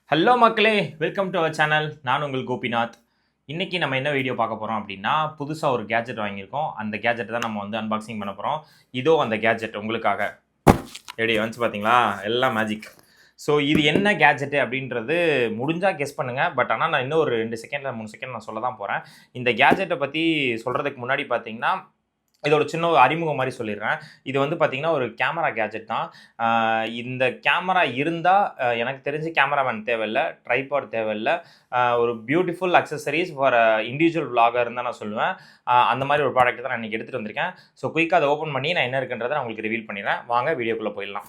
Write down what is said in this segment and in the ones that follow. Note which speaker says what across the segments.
Speaker 1: Hello மக்களே! Welcome to our channel. நான் உங்கள் கோபிநாத். இன்னைக்கு நம்ம என்ன வீடியோ பார்க்க போறோம் அப்டின்னா, புதுசா ஒரு கேட்ஜெட் வாங்கியிருக்கோம். அந்த கேட்ஜெட்ட தான் நம்ம வந்து அன்பாக்சிங் பண்ண போறோம். இதோ அந்த கேட்ஜெட் உங்களுக்காக. எப்டி வந்துச்சு பார்த்தீங்களா? எல்லாம் மேஜிக். ஸோ இது என்ன கேட்ஜெட் அப்டின்றது முடிஞ்சா கெஸ் பண்ணுங்க. ஆனா நான் இன்னும் ஒரு 2 செகண்ட்ல 3 செகண்ட் நான் சொல்ல தான் போறேன். இந்த கேட்ஜெட்ட பத்தி சொல்றதுக்கு முன்னாடி பார்த்தீங்கன்னா, இதோட சின்ன ஒரு அறிமுகம் மாரி சொல்லிர்றேன். இது வந்து பார்த்தீங்கன்னா, ஒரு கேமரா கேட்ஜெட் தான். அ இந்த கேமரா இருந்தா எனக்கு தெரிஞ்சு கேமராமேன் தேவையில்ல, ட்ரைபாட் தேவையில்ல. ஒரு பியூட்டிஃபுல் அக்சஸரீஸ் ஃபார் இண்டிவிஜுவல் விளாகர்ன்னு தான் நான் சொல்லுவேன். அந்த மாரி ஒரு ப்ராடக்ட் தான் நான் இன்னைக்கு எடுத்துட்டு வந்திருக்கேன். ஸோ குயிக்கா அத ஓப்பன் பண்ணி நான் என்ன இருக்குன்றத நான் உங்களுக்கு ரிவீல் பண்ணிர்றேன். வாங்க வீடியோக்குள்ள போயிடலாம்.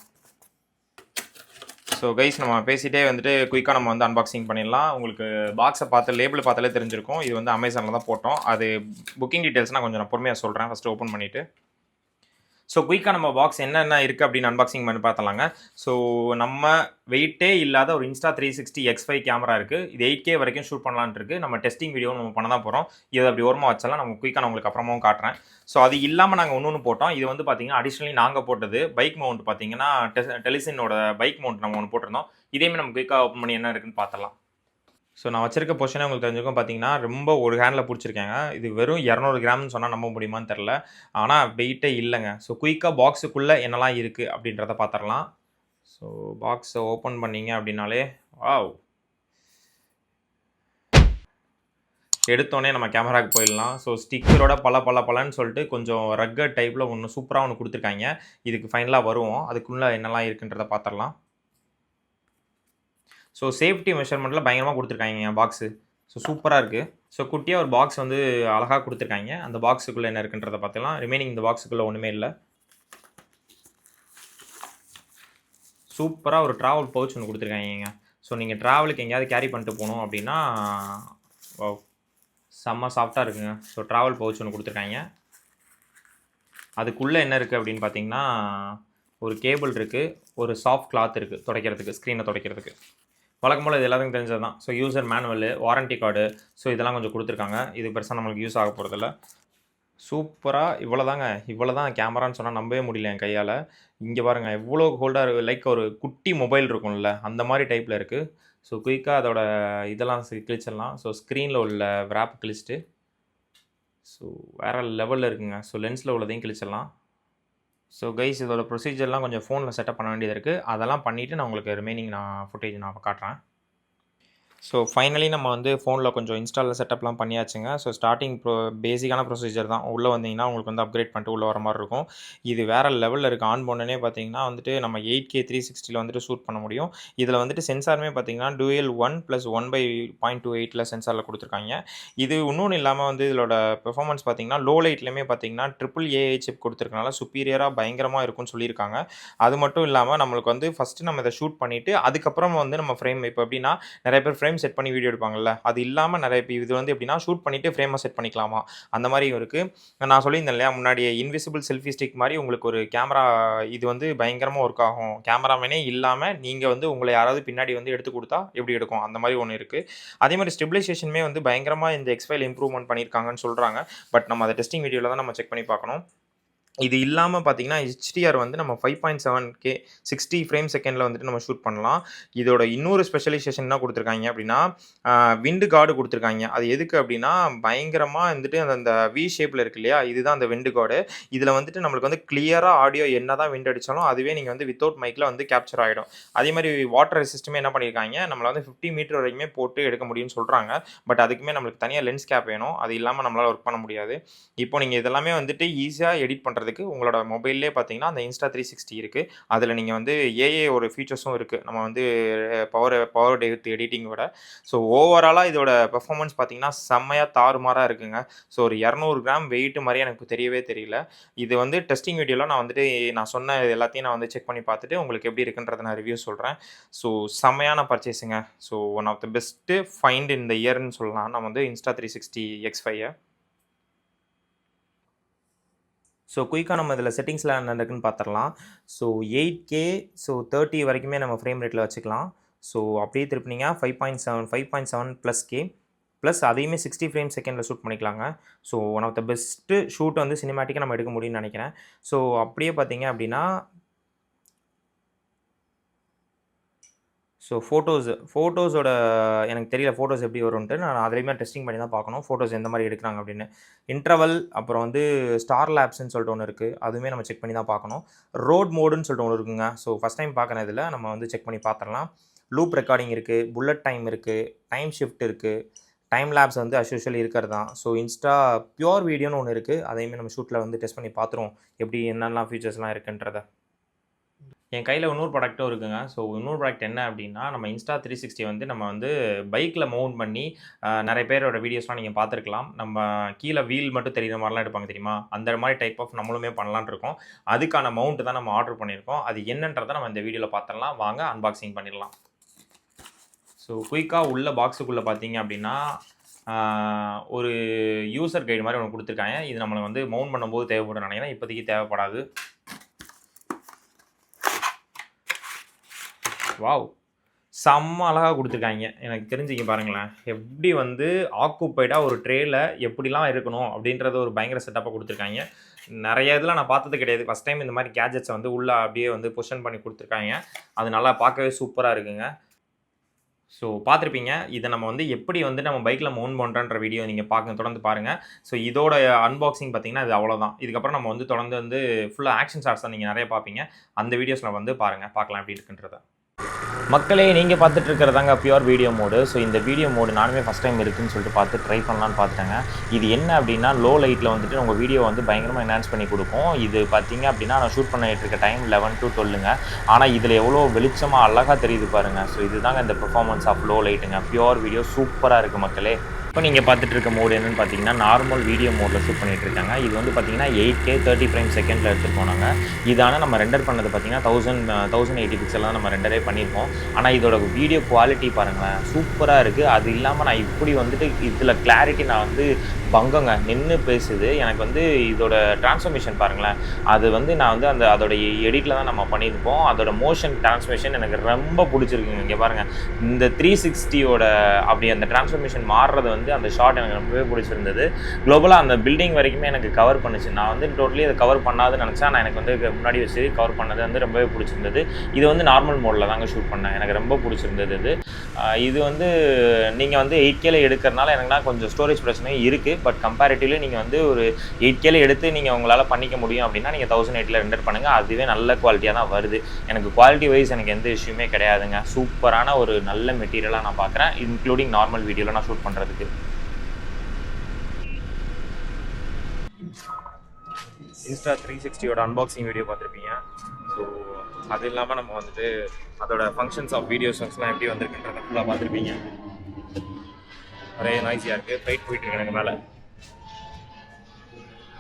Speaker 1: ஸோ கைஸ் நம்ம பேசிட்டே வந்துட்டு குயிக்காக நம்ம வந்து அன்பாக்சிங் பண்ணிடலாம். உங்களுக்கு பாக்ஸை பார்த்து லேபிள் பார்த்தாலே தெரிஞ்சிருக்கும். இது வந்து அமேசானில் தான் போட்டோம். அது புக்கிங் டீட்டெயில்ஸ் நான் பொறுமையாக சொல்கிறேன். ஃபஸ்ட்டு ஓப்பன் பண்ணிவிட்டு ஸோ குயிக்காக நம்ம பாக்ஸ் என்னென்ன இருக்குது அப்படின்னு அன்பாக்சிங் பண்ணி பார்த்தலாங்க. ஸோ நம்ம வெயிட்டே இல்லாத ஒரு இன்ஸ்டா 360 X5 கேமரா இருக்குது. இது 8K வரைக்கும் ஷூட் பண்ணலான்ட்டு இருக்குது. நம்ம டெஸ்டிங் வீடியோ நம்ம பண்ண தான் போகிறோம். இதை அப்படி ஓரமாக வச்சாலாம் நம்ம குயிக்காக நான் உங்களுக்கு அப்புறமாவும் காட்டுறேன். ஸோ அது இல்லாமல் நாங்கள் ஒன்று போட்டோம். இது வந்து பார்த்தீங்கன்னா அடிஷ்னலி நாங்கள் போட்டது பைக் மவுண்ட் பார்த்தீங்கன்னா டெலிசினோட பைக் மவுண்ட் நம்ம ஒன்று போட்டிருந்தோம். இதேமாதிரி நம்ம குயிக்காக ஓப்பன் பண்ணி என்ன இருக்குன்னு பார்த்தலாம். ஸோ நான் வச்சிருக்க பொசிஷனே உங்களுக்கு தெரிஞ்சுக்கும். பார்த்தீங்கன்னா, ரொம்ப ஒரு ஹேண்டில் பிடிச்சிருக்கேங்க. இது வெறும் 200 கிராம்னு சொன்னா நம்ப முடியுமான்னு தெரில. ஆனா வெயிட்டே இல்லங்க. ஸோ குயிக்கா பாக்ஸுக்குள்ள என்னலாம் இருக்கு அப்படின்றத பார்த்துரலாம். ஸோ பாக்ஸ ஓப்பன் பண்ணீங்க அப்படின்னாலே, வாவ்! எடுத்தோனே நம்ம கேமராக்கு போயிடலாம். ஸோ ஸ்டிக்கரோட பளன்னு சொல்லிட்டு கொஞ்சம் ரக்கட் டைப்ல ஒண்ணு சூப்பரா ஒண்ணு குடுத்துருக்காய்ங்க. இதுக்கு ஃபைனலா வருவோம். அதுக்குள்ள என்னலாம் இருக்குன்றத பார்த்துரலாம். ஸோ சேஃப்டி மெஷர்மெண்ட்ல பயங்கரமா குடுத்துருக்காய்ங்க பாக்ஸு. ஸோ சூப்பரா இருக்கு. ஸோ குட்டியா ஒரு பாக்ஸ் வந்து அழகா குடுத்துருக்காய்ங்க. அந்த பாக்ஸுக்குள்ள என்ன இருக்குன்றத பார்த்துடலாம். ரிமைனிங் இந்த பாக்ஸுக்குள்ள ஒண்ணுமே இல்ல. சூப்பரா ஒரு ட்ராவல் பவுச் ஒண்ணு குடுத்துருக்காய்ங்கங்க. ஸோ நீங்க ட்ராவலுக்கு எங்கேயாவது கேரி பண்ணிட்டு போணும் அப்படின்னா, வாவ்! செம்ம சாஃப்ட்டா இருக்குங்க. ஸோ ட்ராவல் பவுச் ஒண்ணு குடுத்துருக்காய்ங்க. அதுக்குள்ள என்ன இருக்கு அப்படின்னு பார்த்தீங்கன்னா, ஒரு கேபிள் இருக்கு. ஒரு சாஃப்ட் கிளாத் இருக்கு துடைக்கிறதுக்கு, ஸ்க்ரீன துடைக்கிறதுக்கு. வழக்கம் போல இது எல்லாத்துக்கும் தெரிஞ்சது தான். So user manual, warranty card, so இதெல்லாம் கொஞ்சம் குடுத்துருக்காங்க. இது பெருசா நம்மளுக்கு யூஸ் ஆக போறதில்ல. சூப்பரா இவ்வளோதாங்க. இவ்வளோதான் கேமரான்னு சொன்னா நம்பவே முடியல என் கையால. இங்க பாருங்க எவ்வளோ ஹோல்டா இருக்கு. லைக் ஒரு குட்டி மொபைல் இருக்கும்ல, அந்த மாரி டைப்ல இருக்கு. ஸோ குயிக்கா அதோட இதெல்லாம் கிழிச்சிடலாம். ஸோ ஸ்க்ரீன்ல உள்ள விராப் கிழிச்சிட்டு, ஸோ வேற லெவல்ல இருக்குங்க. ஸோ லென்ஸ்ல உள்ளதையும் கிழிச்சிடலாம். ஸோ கைஸ் இதோட ப்ரொசீஜர்லாம் கொஞ்சம் ஃபோன்ல செட்டப் பண்ண வேண்டியது இருக்கு. அதெல்லாம் பண்ணிட்டு நான் உங்களுக்கு ரிமைனிங் ஃபுட்டேஜ் நான் காட்டுறேன். ஸோ ஃபைனலி நம்ம வந்து ஃபோனில் கொஞ்சம் இன்ஸ்டாலில் செட்டப்லாம் பண்ணியாச்சுங்க. ஸோ ஸ்டார்டிங் பேசிக்கான ப்ரொசீஜர் தான். உள்ளே வந்தீங்கன்னா உங்களுக்கு வந்து அப்கிரேட் பண்ணிட்டு உள்ளே வர மாரி இருக்கும். இது வேறு லெவலில் இருக்குது. ஆன் பண்ணோனே பார்த்தீங்கன்னா வந்துட்டு நம்ம 8K 360ல வந்துட்டு ஷூட் பண்ண முடியும். இதில் வந்துட்டு சென்சாருமே பார்த்தீங்கன்னா டூயல் 1+1/0.28ல சென்சாரில் கொடுத்துருக்காங்க. இது இன்னொன்று இல்லாமல் வந்து இதோட பெர்ஃபார்மன்ஸ் பார்த்தீங்கன்னா லோ லைட்லேயுமே பார்த்தீங்கன்னா AAA சிப் கொடுத்துருக்கனால சுப்பீரியராக பயங்கரமாக இருக்கும்னு சொல்லியிருக்காங்க. அது மட்டும் இல்லாமல் நம்மளுக்கு வந்து ஃபஸ்ட்டு நம்ம இதை ஷூட் பண்ணிவிட்டு அதுக்கப்புறம் வந்து நம்ம ஃப்ரேம் இப்போ எப்படின்னா நிறைய பேர் ஃப்ரேம் செட் பண்ணி வீடியோ எடுப்பாங்கல்ல. அது இல்லாம நிறைய இது வந்து எப்படின்னா, ஷூட் பண்ணிட்டு ஃப்ரேம செட் பண்ணிக்கலாமா? அந்த மாரியும் இருக்கு. நான் சொல்லியிருந்தேன் இல்லையா, முன்னாடியே இன்விசிபிள் செல்ஃபி ஸ்டிக் மாரி உங்களுக்கு ஒரு கேமரா இது வந்து பயங்கரமா ஒர்க் ஆகும். கேமராமேனே இல்லாம நீங்க வந்து உங்கள யாராவது பின்னாடி வந்து எடுத்து குடுத்தா எப்படி எடுக்கும்? அந்த மாரி ஒண்ணு இருக்கு. அதே மாரி ஸ்டெபிலைசேஷனுமே வந்து பயங்கரமா இந்த X5ல இம்ப்ரூவ்மென்ட் பண்ணியிருக்காங்கன்னு சொல்றாங்க. நம்ம அத டெஸ்டிங் வீடியோல தான் நம்ம செக் பண்ணி பார்க்கணும். இது இல்லாம பார்த்தீங்கன்னா, HDR வந்து நம்ம 5.7K 60 ஃப்ரேம் செகண்ட்ல வந்துட்டு நம்ம ஷூட் பண்ணலாம். இதோட இன்னொரு ஸ்பெஷலைசேஷன் என்ன குடுத்துருக்காய்ங்க அப்டின்னா, விண்ட் கார்டு குடுத்துருக்காய்ங்க. அது எதுக்கு அப்டின்னா, பயங்கரமா வந்துட்டு அந்த வி ஷேப்ல இருக்கு இல்லையா? இதுதான் அந்த விண்ட் கார்டு. இதுல வந்துட்டு நம்மளுக்கு வந்து கிளியரா ஆடியோ என்னதான் விண்ட் அடிச்சாலும், அதுவே நீங்க வந்து வித்தவுட் மைக்ல வந்து கேப்சர் ஆயிடும். அதே மாரி வாட்டர் ரெசிஸ்ட்டுமே என்ன பண்ணியிருக்காய்ங்க, நம்மள வந்து 50 மீட்டர் வரைக்குமே போட்டு எடுக்க முடியும்னு சொல்றாங்க. அதுக்குமே நம்மளுக்கு தனியா லென்ஸ் கேப் வேணும். அது இல்லாம நம்மளால ஒர்க் பண்ண முடியாது. இப்போ நீங்க இதெல்லாமே வந்துட்டு ஈஸியா எடிட் பண்றதுக்கு உங்களோட மொபைல்லே பார்த்தீங்கன்னா, அந்த Insta 360 இருக்கு. அதுல நீங்க வந்து ஏஐ ஒரு ஃபீச்சர்ஸும் இருக்கு. நம்ம வந்து பவர் எடிட்டிங்கோட. ஸோ ஓவராலா இதோட பெர்ஃபார்மன்ஸ் பார்த்தீங்கன்னா, செம்மையா தாறுமாறா இருக்குங்க. ஸோ ஒரு 200 கிராம் வெயிட் மாரி எனக்கு தெரியவே தெரியல. இது வந்து டெஸ்டிங் வீடியோல நான் வந்துட்டு நான் சொன்ன எல்லாத்தையும் நான் வந்து செக் பண்ணி பார்த்துட்டு, உங்களுக்கு எப்படி இருக்குன்றத நான் ரிவ்யூ சொல்றேன். ஸோ செம்மையான பர்ச்சேஸுங்க. So one of the best find in the இயர்ன்னு சொல்லலாம். நம்ம வந்து Insta 360 X5 ஸோ குயிக்கா நம்ம இதில செட்டிங்ஸ்லாம் என்ன இருக்குன்னு பார்த்துரலாம். ஸோ 8K 30 வரைக்குமே நம்ம ஃப்ரேம் ரேட்ல வச்சுக்கலாம். ஸோ அப்படியே திருப்புனீங்க 5.7 ப்ளஸ் கே ப்ளஸ் அதையுமே 60 ஃப்ரேம் செகண்ட்ல ஷூட் பண்ணிக்கலாங்க. So one of the best shoot வந்து சினிமேட்டிக்கா நம்ம எடுக்க முடியும்னு நெனைக்கிறேன். ஸோ அப்படியே பார்த்தீங்க அப்படின்னா ஸோ ஃபோட்டோஸோட எனக்கு தெரியல ஃபோட்டோஸ் எப்படி வரும்ன்ட்டு. நான் அதிலையுமே டெஸ்டிங் பண்ணி தான் பார்க்கணும். ஃபோட்டோஸ் எந்த மாதிரி எடுக்கிறாங்க அப்படின்னு. இன்டர்வல் அப்புறம் வந்து ஸ்டார் லேப்ஸ்ன்னு சொல்லிட்டு ஒன்று இருக்குது. அதுவுமே நம்ம செக் பண்ணி தான் பார்க்கணும். ரோட் மோடுன்னு சொல்லிட்டு ஒன்று இருக்குங்க. ஸோ ஃபஸ்ட் டைம் பார்க்குறேன் இதில். நம்ம வந்து செக் பண்ணி பார்த்துடலாம். லூப் ரெக்கார்டிங் இருக்குது, புல்லட் டைம் இருக்குது, டைம் ஷிஃப்ட் இருக்குது, டைம் லேப்ஸ் வந்து அஸ் யூஷுவல் இருக்கிறது தான். ஸோ பியூர் வீடியோன்னு ஒன்று இருக்குது. அதையுமே நம்ம ஷூட்டில் வந்து டெஸ்ட் பண்ணி பார்த்துருவோம் எப்படி என்னென்னலாம் ஃபீச்சர்ஸ்லாம் இருக்குன்றத. என் கையில் இன்னொரு ப்ராடக்ட்டும் இருக்குங்க. ஸோ இன்னொரு ப்ராடக்ட் என்ன அப்படின்னா, நம்ம Insta360 வந்து நம்ம வந்து பைக்கில் மவுண்ட் பண்ணி நிறைய பேரோட வீடியோஸ்லாம் நீங்கள் பார்த்துருக்கலாம். நம்ம கீழே வீல் மட்டும் தெரியுற மாதிரிலாம் எடுப்பாங்க தெரியுமா? அந்த மாதிரி டைப் ஆஃப் நம்மளுமே பண்ணலான்னு இருக்கோம். அதுக்கான மவுண்ட் தான் நம்ம ஆர்டர் பண்ணியிருக்கோம். அது என்னன்றதை நம்ம இந்த வீடியோவில் பார்த்துடலாம். வாங்க அன்பாக்சிங் பண்ணிடலாம். ஸோ குயிக்காக உள்ள பாக்ஸுக்குள்ளே பார்த்தீங்க அப்படின்னா ஒரு யூசர் கைடு மாதிரி ஒன்று கொடுத்துருக்காங்க. இது நம்மளுக்கு வந்து மவுண்ட் பண்ணும்போது தேவைப்படும் நினைக்கிறேன். இப்போதைக்கு தேவைப்படாது. வாவ், செம்ம அழகாக கொடுத்துருக்காங்க. எனக்கு தெரிஞ்சுக்க பாருங்களேன், எப்படி வந்து ஆக்குப்பைடாக ஒரு ட்ரேயில் எப்படிலாம் இருக்கணும் அப்படின்றத ஒரு பயங்கர செட்டப்பாக கொடுத்துருக்காங்க. நிறைய இதெல்லாம் நான் பார்த்தது கிடையாது. ஃபஸ்ட் டைம் இந்த மாதிரி கேஜெட்ஸை வந்து உள்ளே அப்படியே வந்து பொசிஷன் பண்ணி கொடுத்துருக்காங்க. அது நல்லா பார்க்கவே சூப்பராக இருக்குங்க. ஸோ பார்த்துருப்பீங்க. இதை நம்ம வந்து எப்படி வந்து நம்ம பைக்கில் மவுண்ட் பண்ணுறன்ற வீடியோ நீங்கள் தொடர்ந்து பாருங்கள். ஸோ இதோட அன்பாக்சிங் பார்த்தீங்கன்னா இது அவ்வளோதான். இதுக்கப்புறம் நம்ம வந்து தொடர்ந்து வந்து ஃபுல்லாக ஆக்ஷன் ஷாட்ஸ் தான் நீங்கள் நிறைய பார்ப்பீங்க. அந்த வீடியோஸில் வந்து பார்க்கலாம் எப்படி இருக்குன்றத. மக்களே, நீங்கள் பார்த்துட்டு இருக்கிறதாங்க பியூர் வீடியோ மோடு. ஸோ இந்த வீடியோ மோடு நானுமே ஃபஸ்ட் டைம் இருக்குதுன்னு சொல்லிட்டு பார்த்து ட்ரை பண்ணலான்னு பார்த்துட்டேங்க. இது என்ன அப்படின்னா, லோ லைட்டில் வந்துட்டு உங்கள் வீடியோ வந்து பயங்கரமாக என்ஹான்ஸ் பண்ணி கொடுக்கும். இது பார்த்தீங்க அப்படின்னா நான் ஷூட் பண்ணிட்டு இருக்க டைம் 11 to 12ங்க. ஆனால் இதில் எவ்வளோ வெளிச்சமாக அழகாக தெரியுது பாருங்கள். ஸோ இதுதாங்க இந்த பெர்ஃபார்மன்ஸ் ஆஃப் லோ லைட்டுங்க. பியூர் வீடியோ சூப்பராக இருக்குது மக்களே. இப்போ நீங்கள் பார்த்துட்டு இருக்க மோடு என்னென்னு பார்த்தீங்கன்னா, நார்மல் வீடியோ மோடில் ஷூட் பண்ணிகிட்டு இருக்காங்க. இது வந்து பார்த்தீங்கன்னா 8K 30 frames செகண்டில் எடுத்துகிட்டு போனாங்க. இதான நம்ம ரெண்டர் பண்ணது பார்த்தீங்கன்னா 1080 பிக்சல் தான் நம்ம ரெண்டரே பண்ணியிருக்கோம். ஆனால் இதோட வீடியோ குவாலிட்டி பாருங்களேன், சூப்பராக இருக்குது. அது இல்லாமல் நான் இப்படி வந்துட்டு இதில் கிளாரிட்டி நான் வந்து பங்கங்க நின்று பேசுது. எனக்கு வந்து இதோட டிரான்ஸ்ஃபர்மேஷன் பாருங்களேன், அது வந்து நான் வந்து அதோட எடிட்டில் தான் நம்ம பண்ணியிருப்போம். அதோட மோஷன் டிரான்ஸ்ஃபர்மேஷன் எனக்கு ரொம்ப பிடிச்சிருக்குங்க. இங்கே பாருங்கள், இந்த 360யோட அப்படி அந்த டிரான்ஸ்ஃபர்மேஷன் மாறுறது வந்து அந்த ஷாட் எனக்கு ரொம்பவே பிடிச்சிருந்தது. குளோபலாக அந்த பில்டிங் வரைக்குமே எனக்கு கவர் பண்ணுச்சு. நான் வந்து டோட்டலி அதை கவர் பண்ணாதுன்னு நினச்சேன். நான் எனக்கு வந்து முன்னாடி வச்சு கவர் பண்ணது வந்து ரொம்பவே பிடிச்சிருந்தது. இது வந்து நார்மல் மோடில் தாங்க ஷூட் பண்ணேன். எனக்கு ரொம்ப பிடிச்சிருந்தது. இது வந்து நீங்கள் வந்து 8Kல எடுக்கிறனால எனக்குனா கொஞ்சம் ஸ்டோரேஜ் பிரச்சனையும் இருக்குது. பட் கம்பேரிட்டிவ்லி நீங்கள் வந்து ஒரு 8Kல எடுத்து நீங்கள் உங்களால் பண்ணிக்க முடியும் அப்படின்னா நீங்கள் 1080ல் ரெண்டர் பண்ணுங்கள். அதுவே நல்ல குவாலிட்டியாக தான் வருது. எனக்கு குவாலிட்டி வைஸ் எனக்கு எந்த இஷ்யூமே கிடையாதுங்க. சூப்பரான ஒரு நல்ல மெட்டீரியலாக நான் பார்க்குறேன், இன்க்ளூடிங் நார்மல் வீடியோவில் நான் ஷூட் பண்ணுறதுக்கு. Insta360யோட அன்பாக்சிங் வீடியோ பார்த்துருப்பீங்க. ஸோ அது இல்லாமல் நம்ம வந்துட்டு அதோட ஃபங்க்ஷன்ஸ் ஆஃப் வீடியோஸ்லாம் எப்படி வந்திருக்குன்றத ஃபுல்லாக பார்த்துருப்பீங்க. நிறைய நாய்ஸியாக இருக்குது, ஃபைட் போயிட்டுருக்கு எனக்கு மேலே.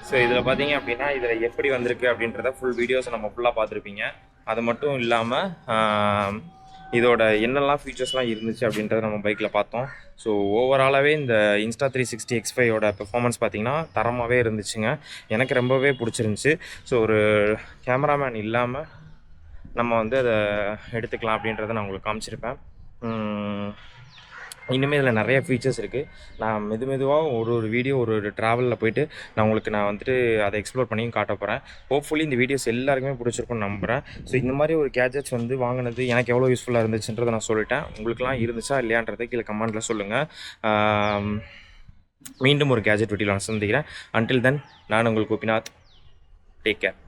Speaker 1: ஸோ இதில் பார்த்தீங்க அப்படின்னா இதில் எப்படி வந்திருக்கு அப்படின்றத ஃபுல் வீடியோஸை நம்ம ஃபுல்லாக பார்த்துருப்பீங்க. அது மட்டும் இல்லாமல் இதோட என்னெல்லாம் ஃபீச்சர்ஸ்லாம் இருந்துச்சு அப்படின்றத நம்ம பைக்கில் பார்த்தோம். ஸோ ஓவராலாகவே இந்த Insta360 X5யோட பெர்ஃபார்மன்ஸ் பார்த்திங்கன்னா தரமாகவே இருந்துச்சுங்க. எனக்கு ரொம்பவே பிடிச்சிருந்துச்சி. ஸோ ஒரு கேமராமேன் இல்லாமல் நம்ம வந்து அதை எடுத்துக்கலாம் அப்படின்றத நான் உங்களுக்கு காமிச்சிருப்பேன். இன்னுமே இதில் நிறைய ஃபீச்சர்ஸ் இருக்குது. நான் மெதுவாக ஒரு வீடியோ ஒரு ட்ராவலில் போயிட்டு நான் வந்துட்டு அதை எக்ஸ்ப்ளோர் பண்ணியும் காட்ட போகிறேன். ஹோப்ஃபுல்லி இந்த வீடியோஸ் எல்லாருக்குமே பிடிச்சிருக்குன்னு நம்புகிறேன். ஸோ இந்த மாதிரி ஒரு கேஜெட்ஸ் வந்து வாங்கினது எனக்கு எவ்வளோ யூஸ்ஃபுல்லாக இருந்துச்சுன்றதை நான் சொல்லிட்டேன். உங்களுக்குலாம் இருந்துச்சா இல்லையான்றதை கீழே கமெண்ட்டில் சொல்லுங்கள். மீண்டும் ஒரு கேஜெட் வீடியோவில் நான் சந்திக்கிறேன். அன்டில் தென், நான் உங்கள் கோபிநாத். Take care.